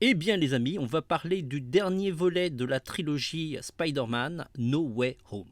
Eh bien les amis, on va parler du dernier volet de la trilogie Spider-Man No Way Home.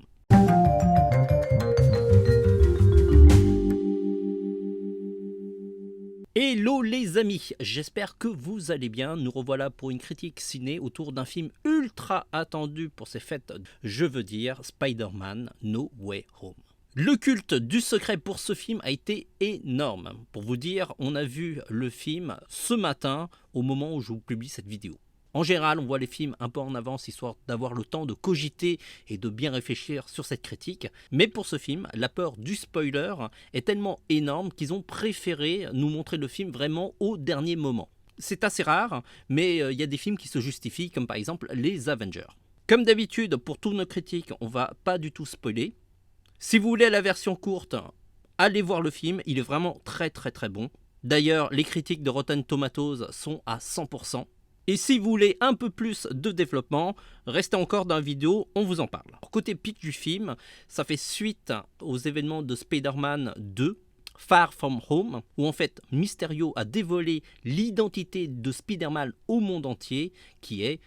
Hello les amis, j'espère que vous allez bien. Nous revoilà pour une critique ciné autour d'un film ultra attendu pour ces fêtes. Je veux dire Spider-Man No Way Home. Le culte du secret pour ce film a été énorme. Pour vous dire, on a vu le film ce matin au moment où je vous publie cette vidéo. En général, on voit les films un peu en avance, histoire d'avoir le temps de cogiter et de bien réfléchir sur cette critique. Mais pour ce film, la peur du spoiler est tellement énorme qu'ils ont préféré nous montrer le film vraiment au dernier moment. C'est assez rare, mais il y a des films qui se justifient, comme par exemple les Avengers. Comme d'habitude, pour toutes nos critiques, on va pas du tout spoiler. Si vous voulez la version courte, allez voir le film, il est vraiment très bon. D'ailleurs, les critiques de Rotten Tomatoes sont à 100%. Et si vous voulez un peu plus de développement, restez encore dans la vidéo, on vous en parle. Côté pitch du film, ça fait suite aux événements de Spider-Man 2, Far From Home, où en fait Mysterio a dévoilé l'identité de Spider-Man au monde entier, qui est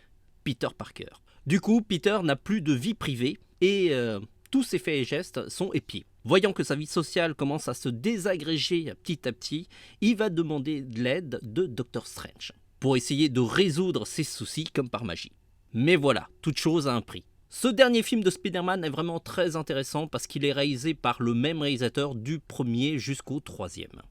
Peter Parker. Du coup, Peter n'a plus de vie privée et tous ses faits et gestes sont épiés. Voyant que sa vie sociale commence à se désagréger petit à petit, il va demander de l'aide de Doctor Strange pour essayer de résoudre ses soucis comme par magie. Mais voilà, toute chose a un prix. Ce dernier film de Spider-Man est vraiment très intéressant parce qu'il est réalisé par le même réalisateur du premier jusqu'au troisième.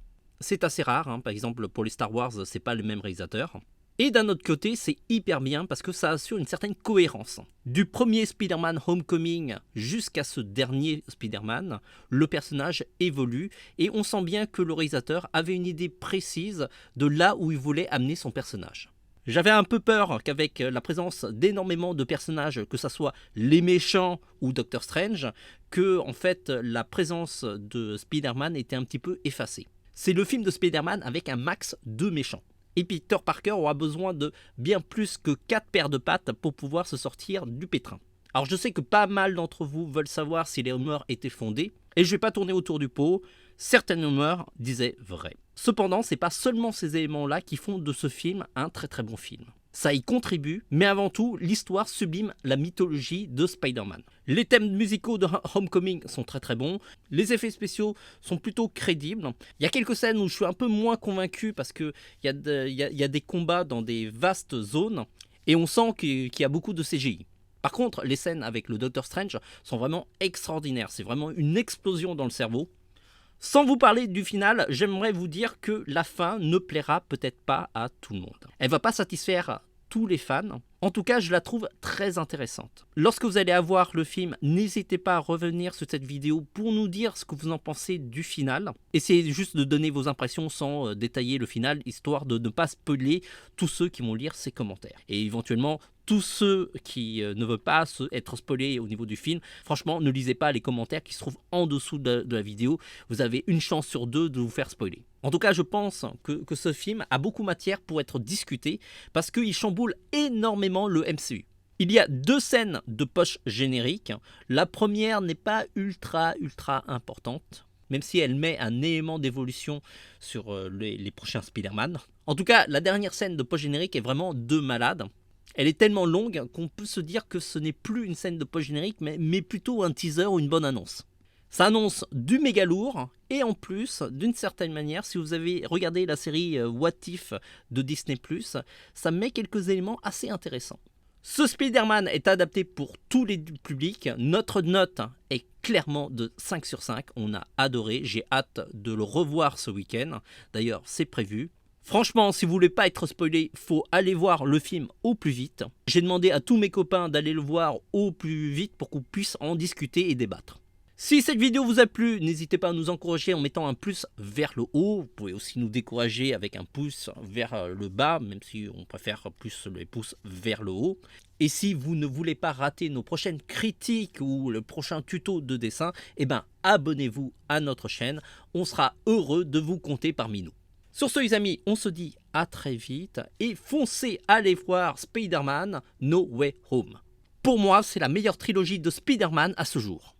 C'est assez rare, par exemple pour les Star Wars, c'est pas le même réalisateur. Et d'un autre côté, c'est hyper bien parce que ça assure une certaine cohérence. Du premier Spider-Man Homecoming jusqu'à ce dernier Spider-Man, le personnage évolue et on sent bien que le réalisateur avait une idée précise de là où il voulait amener son personnage. J'avais un peu peur qu'avec la présence d'énormément de personnages, que ce soit les méchants ou Doctor Strange, que en fait la présence de Spider-Man était un petit peu effacée. C'est le film de Spider-Man avec un max de méchants. Et Peter Parker aura besoin de bien plus que 4 paires de pattes pour pouvoir se sortir du pétrin. Alors je sais que pas mal d'entre vous veulent savoir si les rumeurs étaient fondées, et je vais pas tourner autour du pot, certaines rumeurs disaient vrai. Cependant, c'est pas seulement ces éléments-là qui font de ce film un très bon film. Ça y contribue, mais avant tout, l'histoire sublime la mythologie de Spider-Man. Les thèmes musicaux de Homecoming sont très bons, les effets spéciaux sont plutôt crédibles. Il y a quelques scènes où je suis un peu moins convaincu parce qu'il y a des combats dans des vastes zones et on sent qu'il y a beaucoup de CGI. Par contre, les scènes avec le Doctor Strange sont vraiment extraordinaires, c'est vraiment une explosion dans le cerveau. Sans vous parler du final, j'aimerais vous dire que la fin ne plaira peut-être pas à tout le monde. Elle va pas satisfaire tous les fans. En tout cas, je la trouve très intéressante. Lorsque vous allez avoir le film, n'hésitez pas à revenir sur cette vidéo pour nous dire ce que vous en pensez du final. Essayez juste de donner vos impressions sans détailler le final, histoire de ne pas spoiler tous ceux qui vont lire ces commentaires. Et éventuellement, tous ceux qui ne veulent pas être spoilés au niveau du film, franchement, ne lisez pas les commentaires qui se trouvent en dessous de la vidéo. Vous avez une chance sur 2 de vous faire spoiler. En tout cas, je pense que ce film a beaucoup matière pour être discuté parce qu'il chamboule énormément le MCU. Il y a 2 scènes de poche générique. La première n'est pas ultra importante, même si elle met un élément d'évolution sur les prochains Spider-Man. En tout cas, la dernière scène de poche générique est vraiment de malade. Elle est tellement longue qu'on peut se dire que ce n'est plus une scène de post-générique, mais plutôt un teaser ou une bonne annonce. Ça annonce du méga lourd, et en plus, d'une certaine manière, si vous avez regardé la série What If de Disney+, ça met quelques éléments assez intéressants. Ce Spider-Man est adapté pour tous les publics. Notre note est clairement de 5 sur 5. On a adoré, j'ai hâte de le revoir ce week-end. D'ailleurs, c'est prévu. Franchement, si vous voulez pas être spoilé, faut aller voir le film au plus vite. J'ai demandé à tous mes copains d'aller le voir au plus vite pour qu'on puisse en discuter et débattre. Si cette vidéo vous a plu, n'hésitez pas à nous encourager en mettant un pouce vers le haut. Vous pouvez aussi nous décourager avec un pouce vers le bas, même si on préfère plus les pouces vers le haut. Et si vous ne voulez pas rater nos prochaines critiques ou le prochain tuto de dessin, abonnez-vous à notre chaîne. On sera heureux de vous compter parmi nous. Sur ce les amis, on se dit à très vite et foncez aller voir Spider-Man No Way Home. Pour moi, c'est la meilleure trilogie de Spider-Man à ce jour.